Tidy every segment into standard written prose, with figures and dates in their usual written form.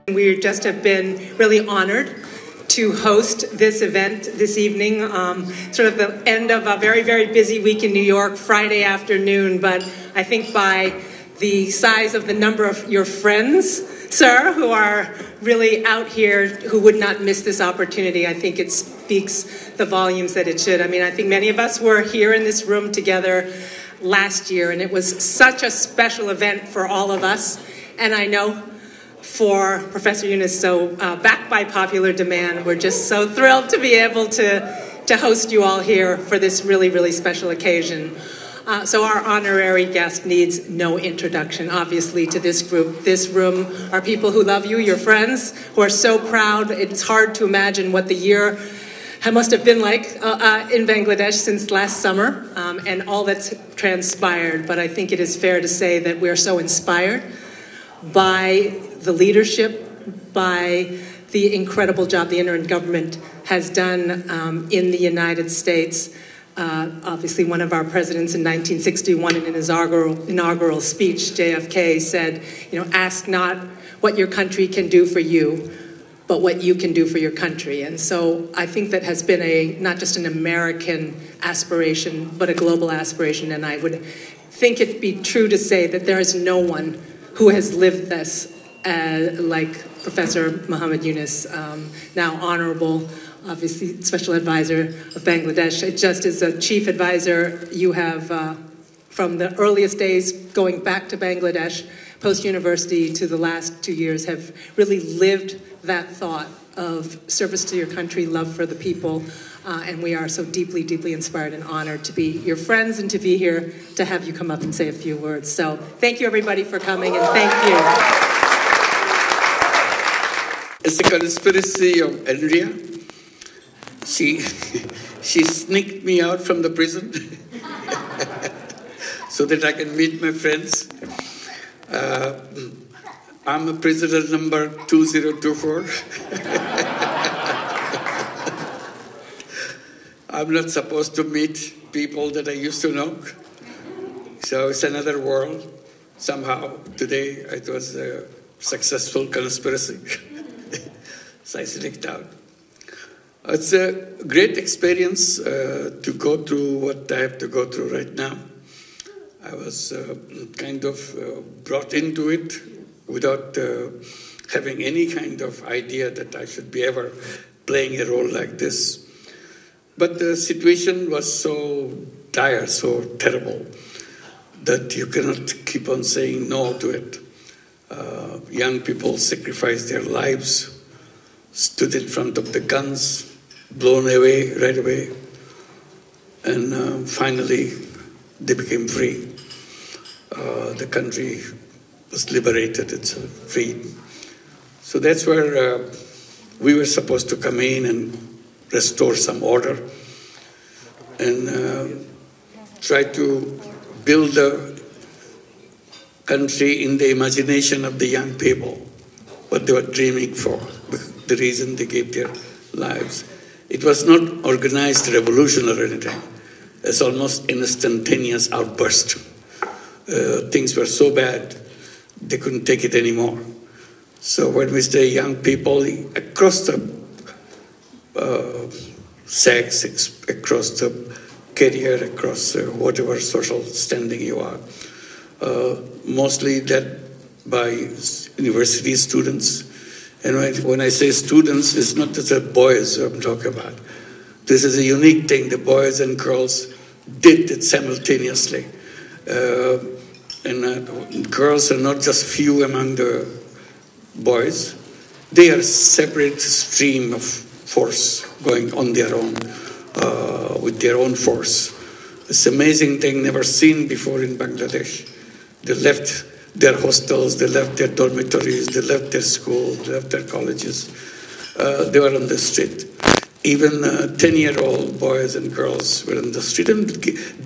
We just have been really honored to host this event this evening, sort of the end of a very, very busy week in New York, Friday afternoon, but I think by the size of the number of your friends, sir, who are really out here, who would not miss this opportunity, I think it speaks the volumes that it should. I mean, I think many of us were here in this room together last year, and it was such a special event for all of us, and I know for Professor Yunus, so backed by popular demand, we're just so thrilled to be able to host you all here for this really, really special occasion. So our honorary guest needs no introduction, obviously, to this group. This room are people who love you, your friends, who are so proud. It's hard to imagine what the year must have been like in Bangladesh since last summer and all that's transpired. But I think it is fair to say that we're so inspired by the leadership, by the incredible job the interim government has done in the United States. Obviously, one of our presidents in 1961 in his inaugural speech, JFK, said, ask not what your country can do for you, but what you can do for your country. And so I think that has been not just an American aspiration, but a global aspiration. And I would think it be true to say that there is no one who has lived this like Professor Muhammad Yunus, now honorable, obviously special advisor of Bangladesh. Just as a chief advisor, you have, from the earliest days going back to Bangladesh, post-university to the last 2 years, have really lived that thought of service to your country, love for the people, and we are so deeply, deeply inspired and honored to be your friends and to be here to have you come up and say a few words. So thank you, everybody, for coming, and thank you. It's a conspiracy of Andrea. She sneaked me out from the prison so that I can meet my friends. I'm a prisoner number 2024. I'm not supposed to meet people that I used to know. So it's another world. Somehow today it was a successful conspiracy. So I sneaked out. It's a great experience to go through what I have to go through right now. I was kind of brought into it without having any kind of idea that I should be ever playing a role like this. But the situation was so dire, so terrible, that you cannot keep on saying no to it. Young people sacrificed their lives, stood in front of the guns, blown away right away, and finally they became free. The country was liberated, it's free. So that's where we were supposed to come in and restore some order and try to build a country in the imagination of the young people, what they were dreaming for, the reason they gave their lives. It was not organized revolution or anything. It's almost instantaneous outburst. Things were so bad, they couldn't take it anymore. So when we say young people, across the sex, across the career, across whatever social standing you are, mostly led by university students. And when I say students, it's not just the boys I'm talking about. This is a unique thing. The boys and girls did it simultaneously. And girls are not just few among the boys. They are a separate stream of force going on their own, with their own force. It's an amazing thing never seen before in Bangladesh. They left their hostels, they left their dormitories, they left their schools, they left their colleges. They were on the street. Even 10-year-old boys and girls were on the street and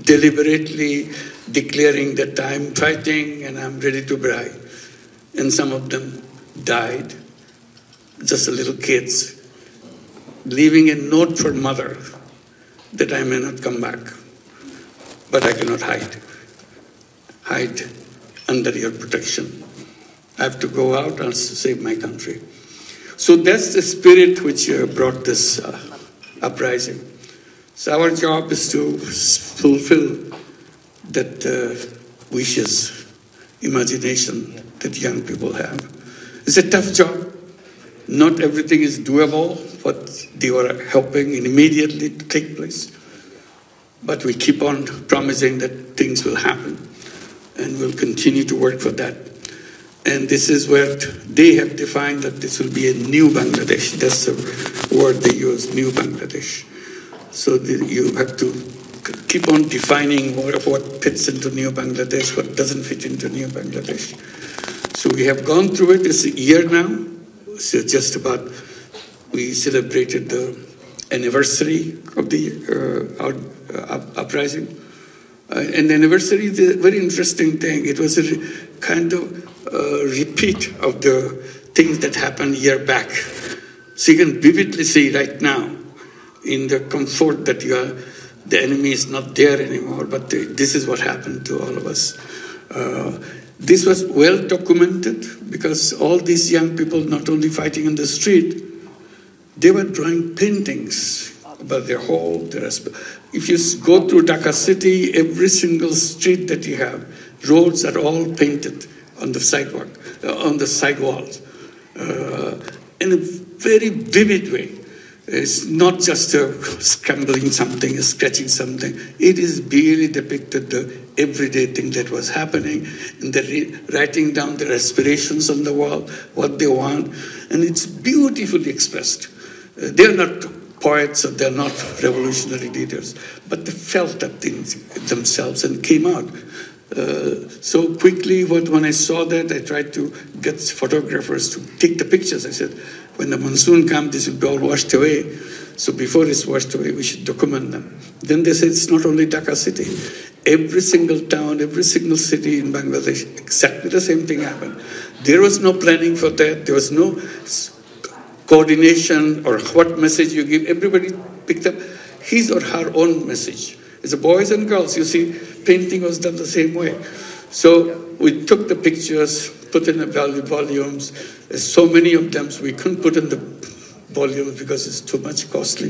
deliberately declaring that I'm fighting and I'm ready to die. And some of them died, just little kids, leaving a note for mother that I may not come back, but I cannot hide under your protection. I have to go out and save my country. So that's the spirit which brought this uprising. So our job is to fulfill that wishes, imagination that young people have. It's a tough job. Not everything is doable, but they are helping immediately to take place. But we keep on promising that things will happen, and we'll continue to work for that. And this is where they have defined that this will be a new Bangladesh. That's the word they use, new Bangladesh. So you have to keep on defining more of what fits into new Bangladesh, what doesn't fit into new Bangladesh. So we have gone through it. It's a year now. So just about, we celebrated the anniversary of the uprising. And the anniversary is a very interesting thing. It was a kind of repeat of the things that happened a year back. So you can vividly see right now in the comfort that the enemy is not there anymore, but this is what happened to all of us. This was well documented because all these young people not only fighting in the street, they were drawing paintings about their home, if you go through Dhaka city, every single street that you have, roads are all painted on the sidewalk, on the sidewalls, in a very vivid way. It's not just scrambling something, scratching something. It is really depicted the everyday thing that was happening, and they're writing down their aspirations on the wall, what they want, and it's beautifully expressed. They're not poets or they're not revolutionary leaders, but they felt that things themselves and came out. So quickly, when I saw that, I tried to get photographers to take the pictures. I said, when the monsoon comes, this will be all washed away. So before it's washed away, we should document them. Then they said, it's not only Dhaka city. Every single town, every single city in Bangladesh, exactly the same thing happened. There was no planning for that. There was no coordination or what message you give. Everybody picked up his or her own message. It's the boys and girls, you see, painting was done the same way. So we took the pictures, put in the volumes. There's so many of them, so we couldn't put in the volumes because it's too much costly.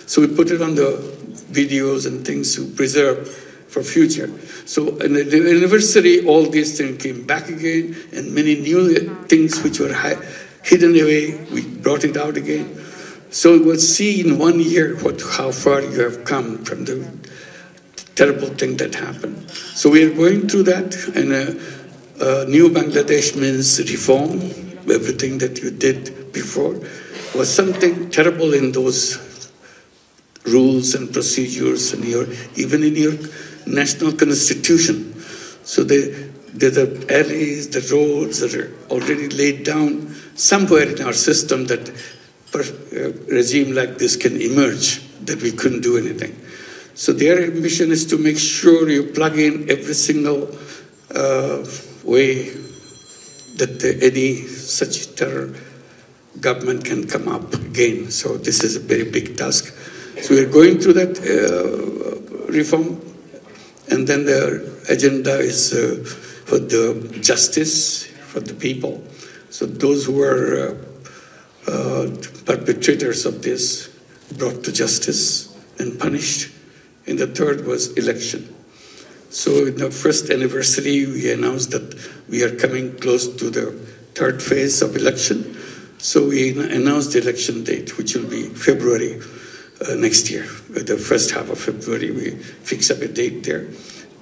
So we put it on the videos and things to preserve for future. So in the anniversary, all these things came back again, and many new things which were hidden away, we brought it out again. So we'll see in 1 year how far you have come from the terrible thing that happened. So we are going through that, and new Bangladesh means reform. Everything that you did before was something terrible in those rules and procedures, and even in your national constitution. So the alleys, the roads that are already laid down somewhere in our system that a regime like this can emerge, that we couldn't do anything. So their ambition is to make sure you plug in every single way that any such terror government can come up again. So this is a very big task. So we're going through that reform, and then the agenda is for the justice for the people. So those who are perpetrators of this brought to justice and punished. And the third was election. So in the first anniversary, we announced that we are coming close to the third phase of election. So we announced the election date, which will be February next year. The first half of February, we fix up a date there.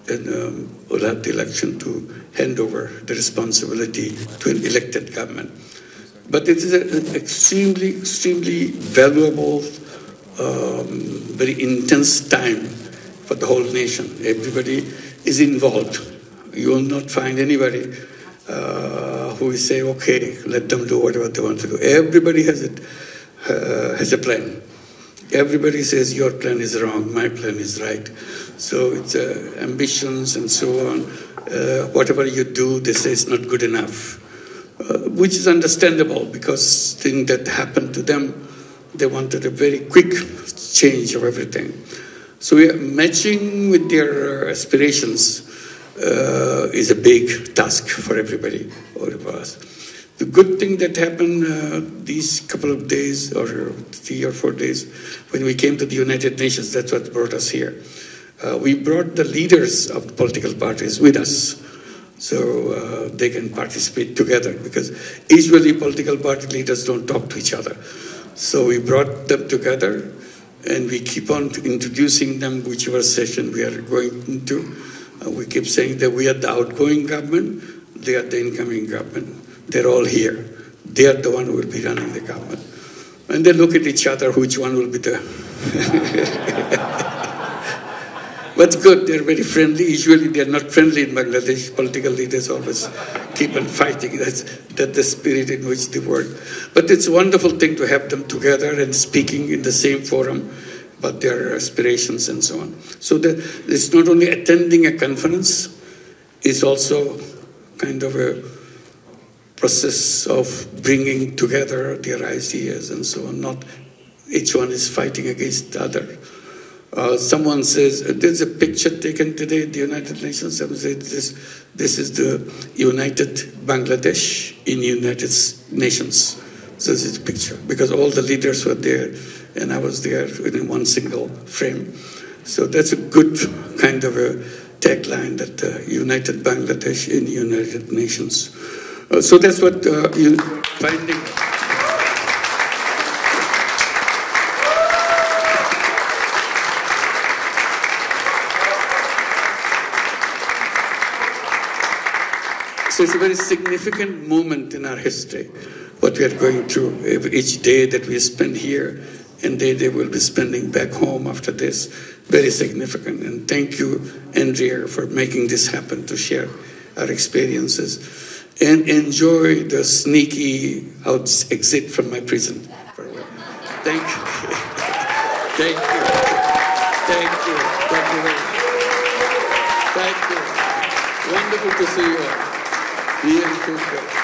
And we'll have the election to hand over the responsibility to an elected government. But it is an extremely, extremely valuable, very intense time for the whole nation. Everybody is involved. You will not find anybody who will say, okay, let them do whatever they want to do. Everybody has a plan. Everybody says your plan is wrong, my plan is right. So it's ambitions and so on. Whatever you do, they say it's not good enough, which is understandable because things that happened to them, they wanted a very quick change of everything. So we are matching with their aspirations. is a big task for everybody, all of us. The good thing that happened these couple of days, or 3 or 4 days, when we came to the United Nations, that's what brought us here. We brought the leaders of the political parties with us, so they can participate together, because usually political party leaders don't talk to each other. So we brought them together, and we keep on introducing them, whichever session we are going into. We keep saying that we are the outgoing government, they are the incoming government. They're all here. They are the one who will be running the government. And they look at each other, which one will be the... But good, they're very friendly. Usually they're not friendly in Bangladesh. Political leaders always keep on fighting. That's the spirit in which they work. But it's a wonderful thing to have them together and speaking in the same forum about their aspirations and so on. So that it's not only attending a conference, it's also kind of a process of bringing together their ideas and so on. Not each one is fighting against the other. Someone says, there's a picture taken today at the United Nations. Someone said, this is the United Bangladesh in United Nations. So this is a picture, because all the leaders were there, and I was there in one single frame. So that's a good kind of a tagline, that United Bangladesh in United Nations. So that's what you're finding. So it's a very significant moment in our history, what we are going through. Each day that we spend here and day they will be spending back home after this, very significant. And thank you, Andrea, for making this happen, to share our experiences. And enjoy the sneaky exit from my prison for a while. Thank you. Thank you. Thank you. Thank you very much. Thank you. Wonderful to see you all. Beautiful.